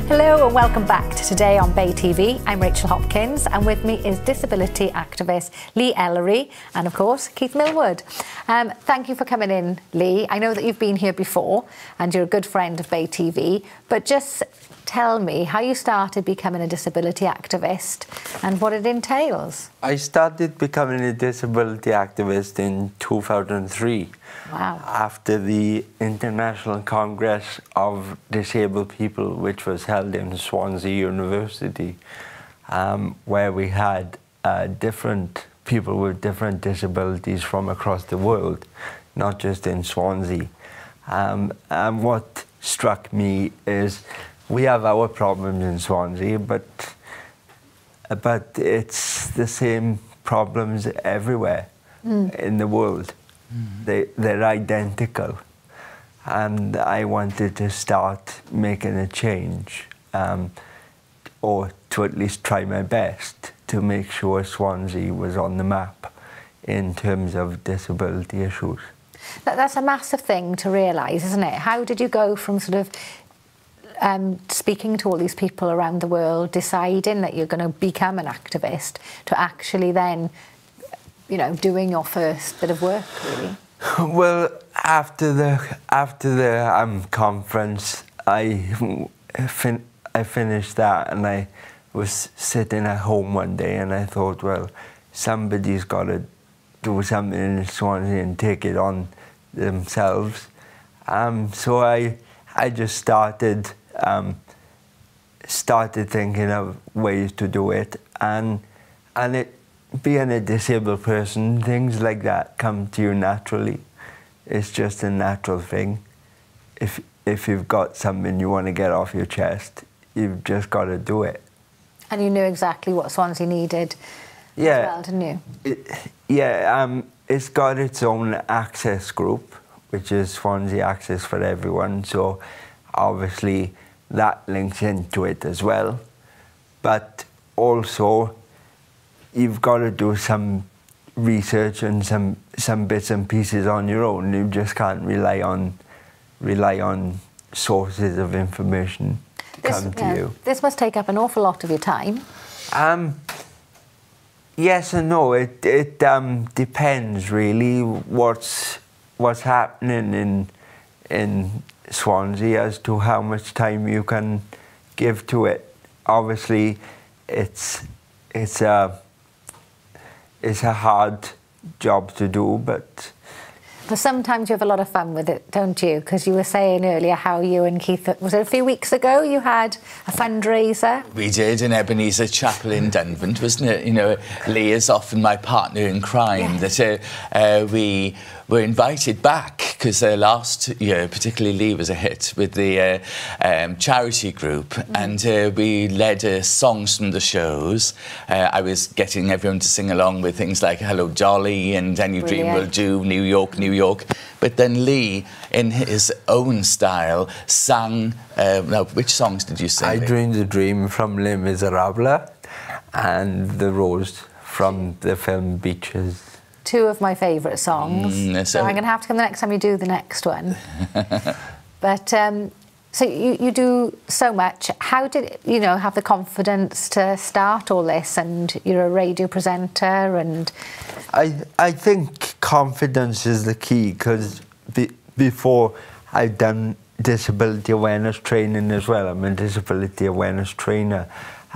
Hello and welcome back to Today on Bay TV. I'm Rachel Hopkins and with me is disability activist Lee Ellery and of course Keith Millwood. Thank you for coming in, Lee. I know that you've been here before and you're a good friend of Bay TV, but just tell me how you started becoming a disability activist and what it entails. I started becoming a disability activist in 2003. Wow. After the International Congress of Disabled People, which was held in Swansea University, where we had different people with different disabilities from across the world, not just in Swansea. And what struck me is we have our problems in Swansea, but it's the same problems everywhere in the world. They're identical. And I wanted to start making a change, or to at least try my best to make sure Swansea was on the map in terms of disability issues. That's a massive thing to realise, isn't it? How did you go from sort of speaking to all these people around the world, deciding that you're going to become an activist, to actually then, you know, doing your first bit of work, really? Well, after the conference, I finished that, and I was sitting at home one day, and I thought, well, somebody's got to do something in Swansea and take it on themselves. So I just started thinking of ways to do it, and being a disabled person, things like that come to you naturally. It's just a natural thing. If you've got something you want to get off your chest, you've just got to do it. And you knew exactly what Swansea needed, as well, didn't you? It's got its own access group, which is Swansea Access for Everyone, so obviously that links into it as well. But also, you've got to do some research and some bits and pieces on your own. You just can't rely on sources of information come to you. This must take up an awful lot of your time. Yes and no. It depends really what's happening in Swansea as to how much time you can give to it. Obviously, it's a hard job to do, but sometimes you have a lot of fun with it, don't you? Because you were saying earlier how you and Keith, was it a few weeks ago, you had a fundraiser? We did in Ebenezer Chapel in Dunvant, wasn't it? You know, Lee is often my partner in crime. Yes. That we were invited back because last year, particularly Lee was a hit with the charity group, and we led songs from the shows. I was getting everyone to sing along with things like Hello Dolly and Any Dream Will Do, New York, New York. But then Lee, in his own style, sang, now, which songs did you sing? I Dreamed a Dream from Les Miserables and The Rose from the film Beaches. Two of my favourite songs. So I'm going to have to come the next time you do the next one. But so you do so much. How did you have the confidence to start all this? And you're a radio presenter, and I think confidence is the key, because before I've done disability awareness training as well. I'm a disability awareness trainer.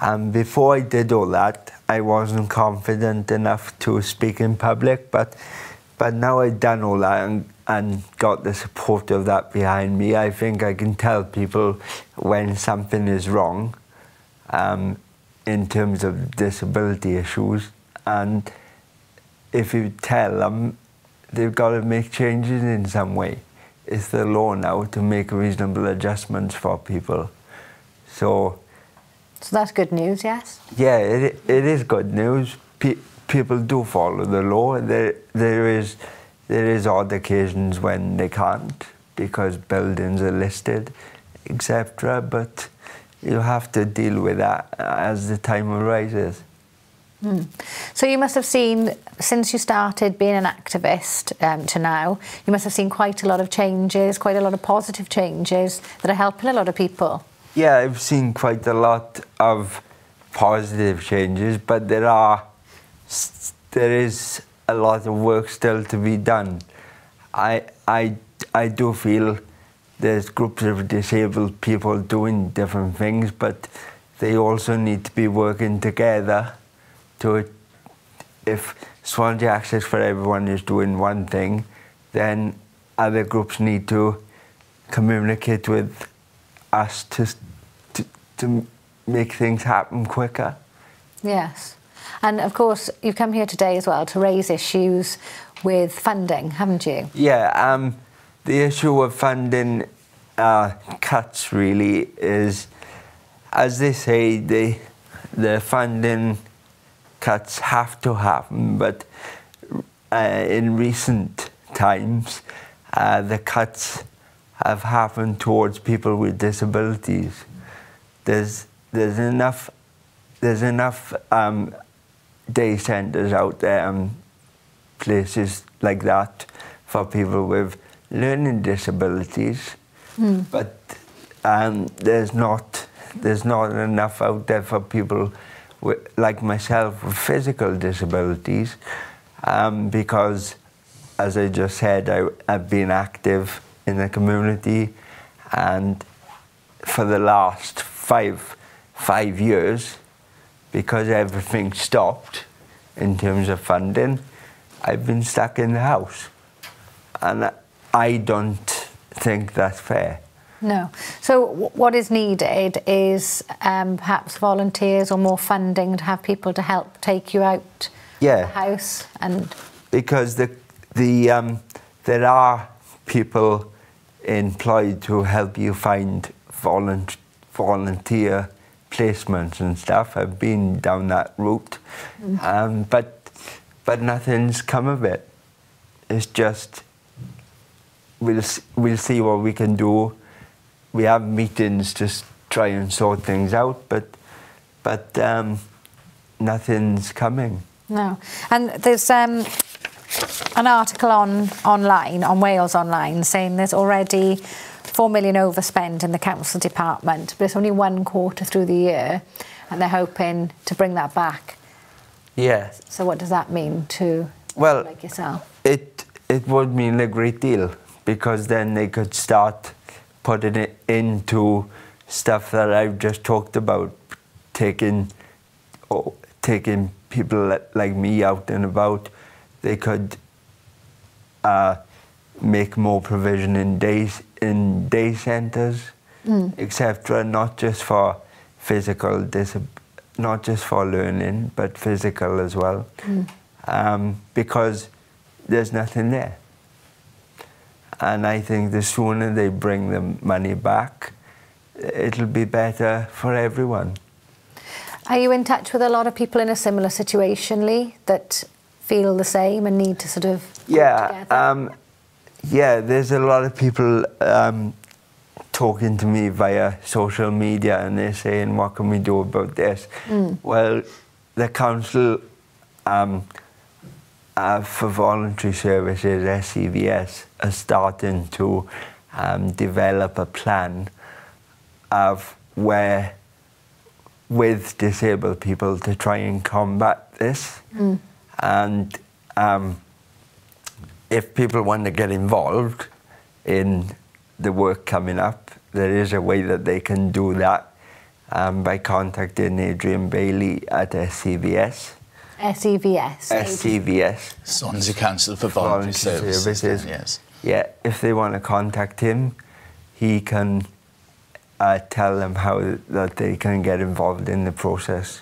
And before I did all that, I wasn't confident enough to speak in public, but now I've done all that and got the support of that behind me. I think I can tell people when something is wrong in terms of disability issues, and if you tell them, they've got to make changes in some way. It's the law now to make reasonable adjustments for people. So that's good news, yes? Yeah, it is good news. People do follow the law. There is odd occasions when they can't because buildings are listed, etc. But you have to deal with that as the time arises. So you must have seen, since you started being an activist to now, you must have seen quite a lot of changes, quite a lot of positive changes that are helping a lot of people. Yeah, I've seen quite a lot of positive changes, but there is a lot of work still to be done. I do feel there's groups of disabled people doing different things, but they also need to be working together to, if Swansea Access for Everyone is doing one thing, then other groups need to communicate with us to make things happen quicker. Yes. And of course, you've come here today as well to raise issues with funding, haven't you? Yeah, the issue of funding cuts really is, as they say, the funding cuts have to happen, but in recent times, the cuts have happened towards people with disabilities. There's enough day centres out there and places like that for people with learning disabilities, but there's not enough out there for people like myself with physical disabilities, because, as I just said, I've been active in the community, and for the last five years, because everything stopped in terms of funding, I've been stuck in the house, and I don't think that's fair. No. So what is needed is perhaps volunteers or more funding to have people to help take you out of the house, and because there are people employed to help you find volunteer placements and stuff. I've been down that route, but nothing's come of it. It's just we'll see what we can do. We have meetings to try and sort things out, but nothing's coming. no. And there's an article online on Wales Online saying there's already 4 million overspent in the council department, but it's only one quarter through the year, and they're hoping to bring that back. Yeah. So what does that mean to like yourself? It would mean a great deal, because then they could start putting it into stuff that I've just talked about, taking people like me out and about. They could make more provision in day centres, etc. Not just for physical not just for learning, but physical as well, because there's nothing there. And I think the sooner they bring the money back, it'll be better for everyone. Are you in touch with a lot of people in a similar situation, Lee, that feel the same and need to sort of work together? Yeah, there's a lot of people talking to me via social media, and they're saying, what can we do about this? Well, the council for voluntary services, SCVS, are starting to develop a plan of with disabled people to try and combat this. And if people want to get involved in the work coming up, there is a way that they can do that by contacting Adrian Bailey at SCVS. SCVS? SCVS. Swansea Council for Voluntary Services. Yes. Yeah, if they want to contact him, he can tell them how that they can get involved in the process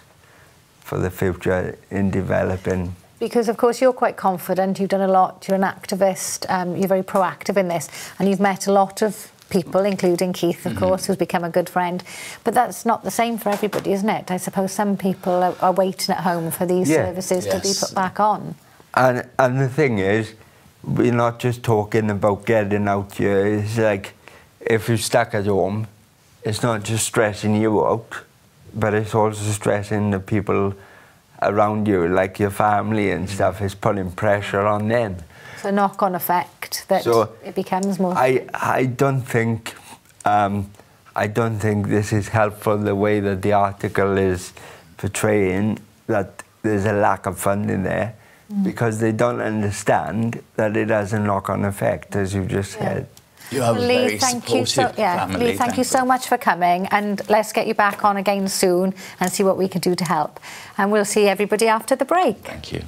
for the future in developing. Because, of course, you're quite confident, you've done a lot, you're an activist, you're very proactive in this, and you've met a lot of people, including Keith, of course, who's become a good friend. But that's not the same for everybody, isn't it? I suppose some people are waiting at home for these services to be put back on. And the thing is, we're not just talking about getting out here. It's like, if you're stuck at home, it's not just stressing you out, but it's also stressing the people around you, like your family and stuff. It's putting pressure on them. So knock-on effect that it becomes more. I don't think I don't think this is helpful the way that the article is portraying that there's a lack of funding there, because they don't understand that it has a knock-on effect, as you just said. You have a Lee, very supportive family. Lee, thank you so much for coming, and let's get you back on again soon and see what we can do to help. And we'll see everybody after the break. Thank you.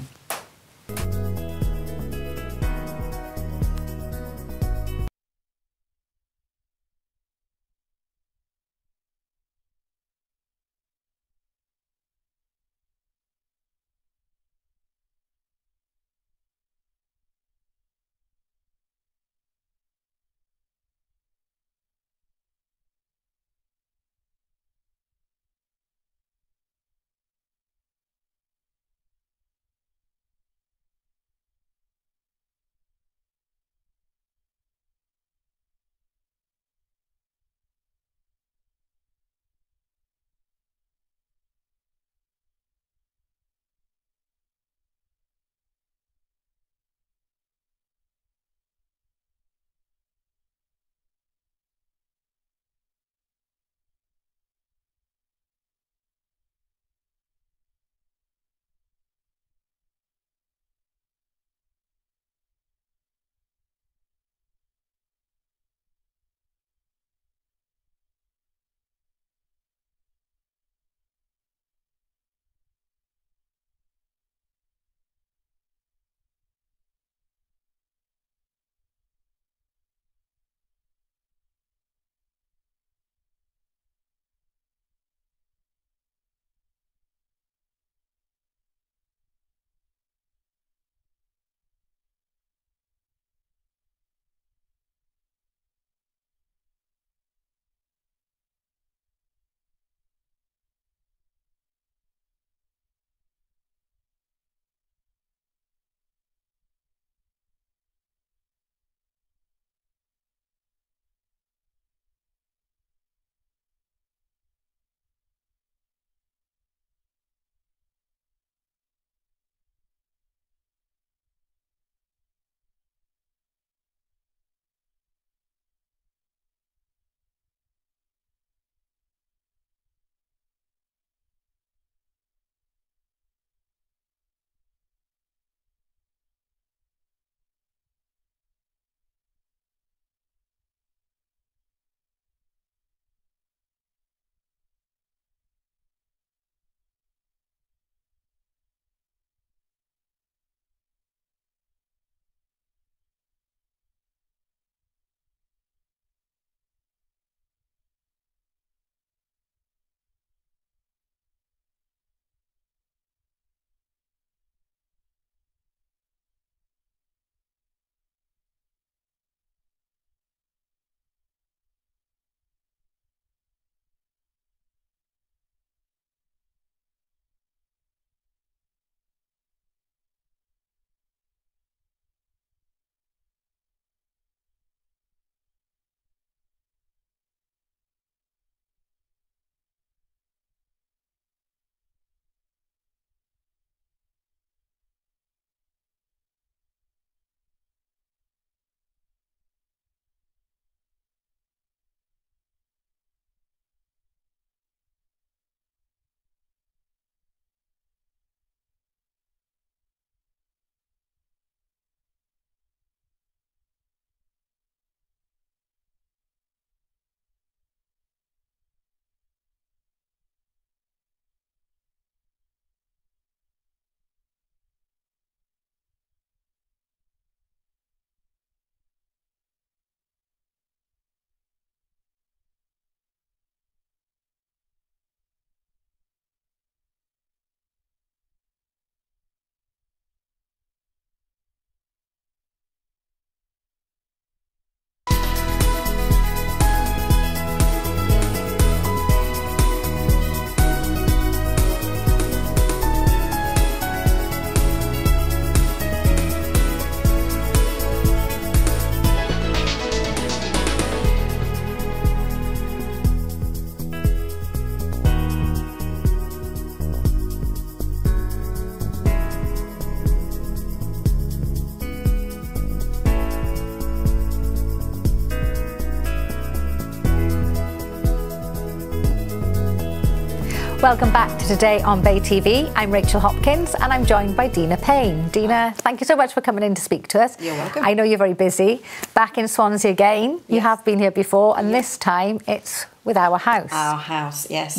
Welcome back to Today on Bay TV. I'm Rachel Hopkins and I'm joined by Deena Payne. Deena, thank you so much for coming in to speak to us. You're welcome. I know you're very busy. Back in Swansea again. Yes. You have been here before, and this time it's with Our House. Our House, yes.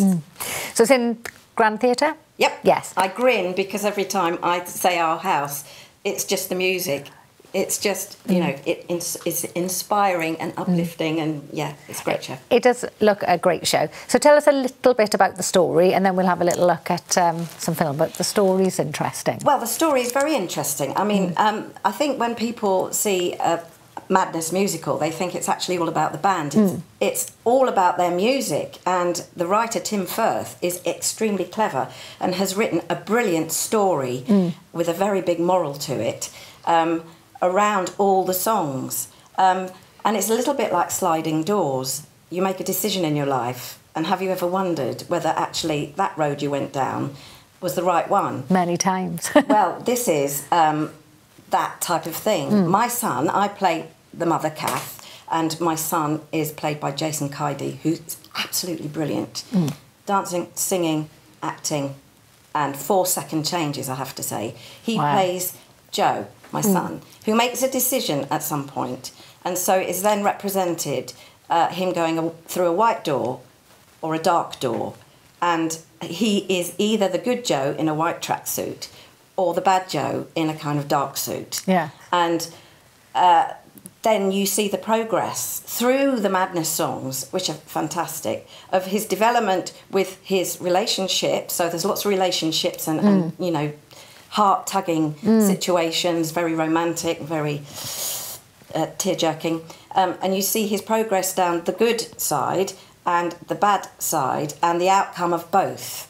So it's in Grand Theatre? Yep. Yes. I grin because every time I say Our House, it's just the music. It's just, you know, it's inspiring and uplifting, and yeah, it's a great show. It does look a great show. So tell us a little bit about the story, and then we'll have a little look at some film, but the story's interesting. Well, the story is very interesting. I mean, I think when people see a Madness musical, they think it's actually all about the band. It's all about their music, and the writer, Tim Firth, is extremely clever and has written a brilliant story with a very big moral to it. Around all the songs. And it's a little bit like sliding doors. You make a decision in your life, and have you ever wondered whether actually that road you went down was the right one? Many times. Well, this is that type of thing. My son, I play the mother, Kath, and my son is played by Jason Kaidy, who's absolutely brilliant. Dancing, singing, acting, and 4-second changes, I have to say. He plays Joe, my son, who makes a decision at some point, and so is then represented him going through a white door or a dark door, and he is either the good Joe in a white tracksuit or the bad Joe in a kind of dark suit. Yeah. And then you see the progress through the Madness songs, which are fantastic, of his development with his relationship. So there's lots of relationships and you know, heart-tugging situations, very romantic, very tear-jerking. And you see his progress down the good side and the bad side and the outcome of both.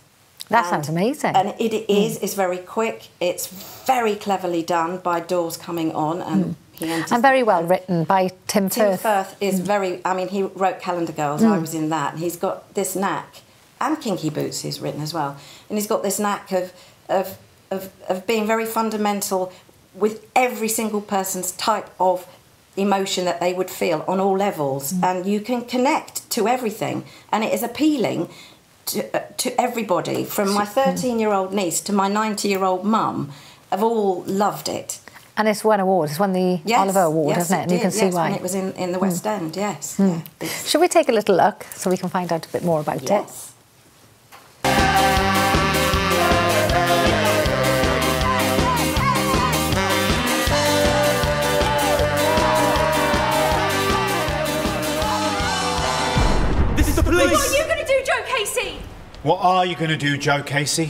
That sounds amazing. And it's very quick. It's very cleverly done by doors coming on, and he enters. And very well written by Tim Firth. Tim Firth is very, I mean, he wrote Calendar Girls, I was in that, and he's got this knack, and Kinky Boots he's written as well, and he's got this knack of being very fundamental with every single person's type of emotion that they would feel on all levels, and you can connect to everything, and it is appealing to everybody, from my 13-year-old niece to my 90-year-old mum, have all loved it. And it's won awards. It's won the Oliver Award, hasn't it? And you can see why. When it was in the West End, yes. Yeah. Should we take a little look so we can find out a bit more about it? What are you going to do, Joe Casey? What are you going to do, Joe Casey?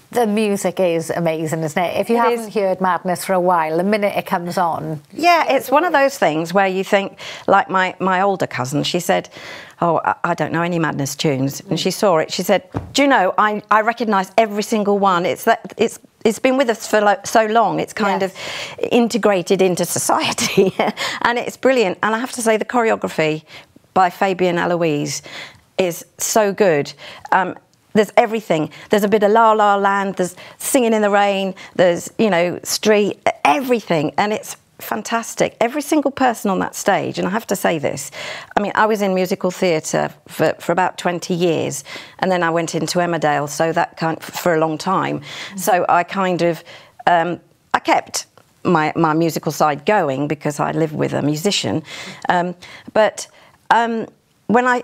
The music is amazing, isn't it? If you haven't heard Madness for a while, the minute it comes on... Yeah, it's one of those things where you think, like my older cousin, she said, oh, I don't know any Madness tunes. And she saw it, she said, do you know, I recognise every single one. It's been with us for so long, it's kind of integrated into society. And it's brilliant. And I have to say, the choreography by Fabian Eloise is so good. There's everything. There's a bit of La La Land, there's Singing in the Rain, there's, you know, Street, everything. And it's fantastic. Every single person on that stage, and I have to say this, I mean, I was in musical theatre for about 20 years, and then I went into Emmerdale, so that for a long time. So I kind of, I kept my musical side going because I live with a musician. But when I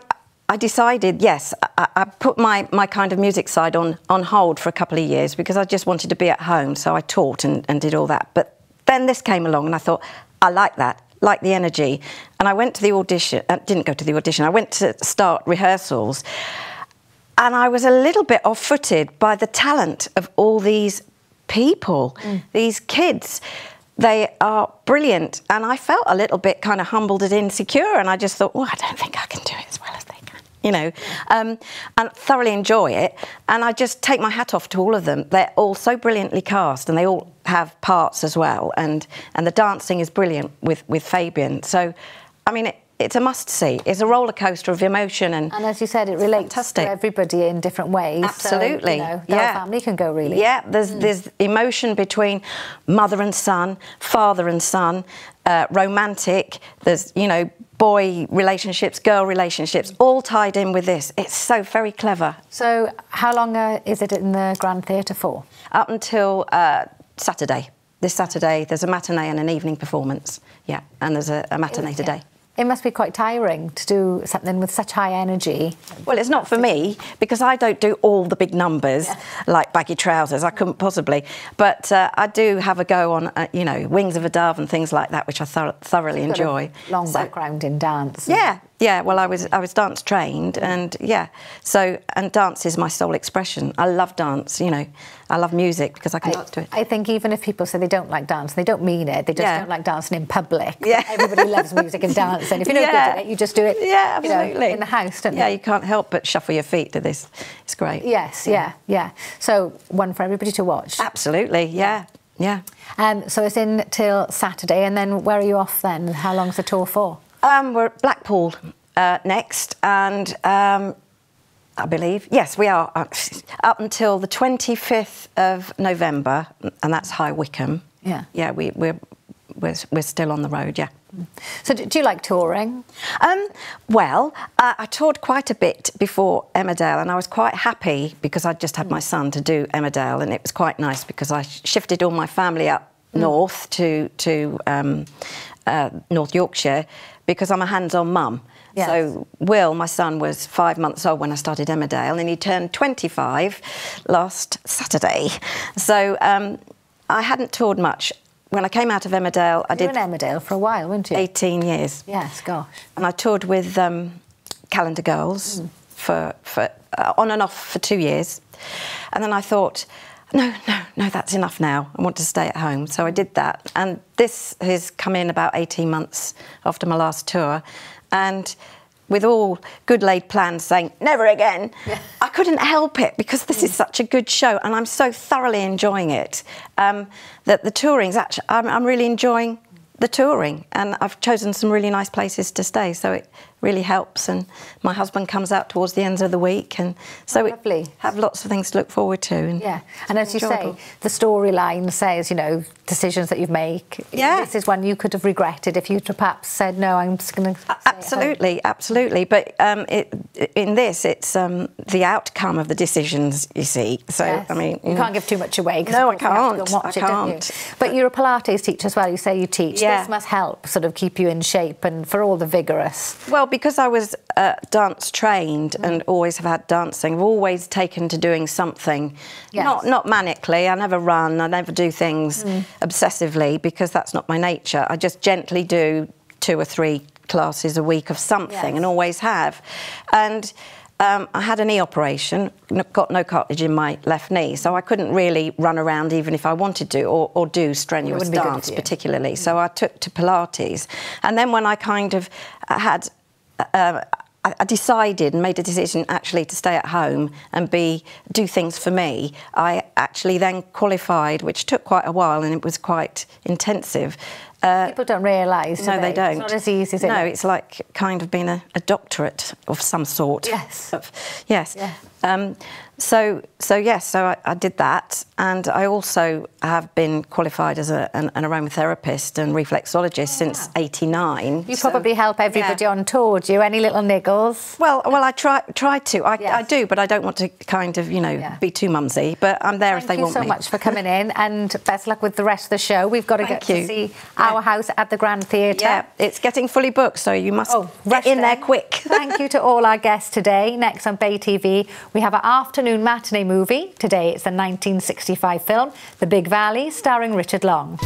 decided, yes, I put my kind of music side on hold for a couple of years because I just wanted to be at home, so I taught and did all that. But then this came along and I thought, I like that. like the energy. And I went to the audition, didn't go to the audition, I went to start rehearsals, and I was a little bit off-footed by the talent of all these people, these kids. They are brilliant, and I felt a little bit kind of humbled and insecure, and I just thought, oh, I don't think I can do it as well as they can, you know, and thoroughly enjoy it. And I just take my hat off to all of them. They're all so brilliantly cast, and they all have parts as well, and the dancing is brilliant with Fabian. So, I mean, it's a must-see. It's a roller coaster of emotion, and as you said, it relates fantastic. to everybody in different ways. Absolutely, so, you know, the whole family can go, really. Yeah, there's emotion between mother and son, father and son, romantic. There's, you know, boy relationships, girl relationships, all tied in with this. It's so very clever. So, how long is it in the Grand Theatre for? Up until Saturday. This Saturday, there's a matinee and an evening performance. Yeah, and there's a matinee today. It must be quite tiring to do something with such high energy. Well, it's not for me, because I don't do all the big numbers, like baggy trousers. I couldn't possibly. But I do have a go on, you know, Wings of a Dove and things like that, which I thoroughly enjoy. Long background in dance. Yeah. Yeah, well, I was dance trained, and and dance is my sole expression. I love dance, you know. I love music because I can dance to it. I think even if people say they don't like dance, they don't mean it. They just don't like dancing in public. Yeah. Everybody loves music and dancing. If you're not good at it, you just do it. Yeah, absolutely. You know, in the house, don't you? Yeah, you can't help but shuffle your feet to this. It's great. Yes, yeah. So one for everybody to watch. Absolutely, yeah. So it's in till Saturday, and then where are you off then? How long's the tour for? We're at Blackpool next, and I believe, yes, we are up until the 25th of November, and that's High Wycombe. Yeah. Yeah, we're still on the road, yeah. So do you like touring? Well, I toured quite a bit before Emmerdale, and I was quite happy because I'd just had my son to do Emmerdale, and it was quite nice because I shifted all my family up north to North Yorkshire, because I'm a hands-on mum. Yes. So Will, my son, was 5 months old when I started Emmerdale, and he turned 25 last Saturday. So I hadn't toured much. When I came out of Emmerdale, I did... You were in Emmerdale for a while, weren't you? 18 years. Yes, gosh. And I toured with Calendar Girls for on and off for 2 years. And then I thought, no, that's enough now. I want to stay at home. So I did that. And this has come in about 18 months after my last tour. And with all good laid plans saying, never again, I couldn't help it, because this is such a good show and I'm so thoroughly enjoying it, that the touring's actually, I'm really enjoying the touring, and I've chosen some really nice places to stay, so it really helps. And my husband comes out towards the ends of the week, and so we have lots of things to look forward to. And and as you say, the storyline says, you know, decisions that you make. Yeah, this is one you could have regretted if you'd perhaps said, no, I'm just going to. Absolutely. But in this, it's the outcome of the decisions, you see. So I mean, you can't give too much away. No, I can't. I can't. But you're a Pilates teacher as well. You say you teach. Yeah. This must help sort of keep you in shape and for all the vigorous. Well, because I was dance trained and always have had dancing, I've always taken to doing something. Yes. Not manically. I never run. I never do things obsessively, because that's not my nature. I just gently do 2 or 3 classes a week of something, and always have. And I had a knee operation, got no cartilage in my left knee, so I couldn't really run around even if I wanted to, or do strenuous dance particularly. So I took to Pilates. And then when I kind of had... I decided and made a decision actually to stay at home and do things for me. I actually then qualified, which took quite a while, and it was quite intensive. People don't realise, no, they don't. It's not as easy as it No, it's like kind of being a doctorate of some sort. Yes. Yes. So I did that, and I also have been qualified as an aromatherapist and reflexologist since '89. You probably help everybody on tour, do you? Any little niggles? Well, I try to. I do, but I don't want to kind of, be too mumsy. But I'm there if they want me. Thank you so much for coming in, and best luck with the rest of the show. We've got to get to see our house at the Grand Theatre. Yeah, it's getting fully booked, so you must get in there quick. Thank you to all our guests today. Next on Bay TV, we have our afternoon matinee movie. Today it's the 1965 film The Big Valley, starring Richard Long.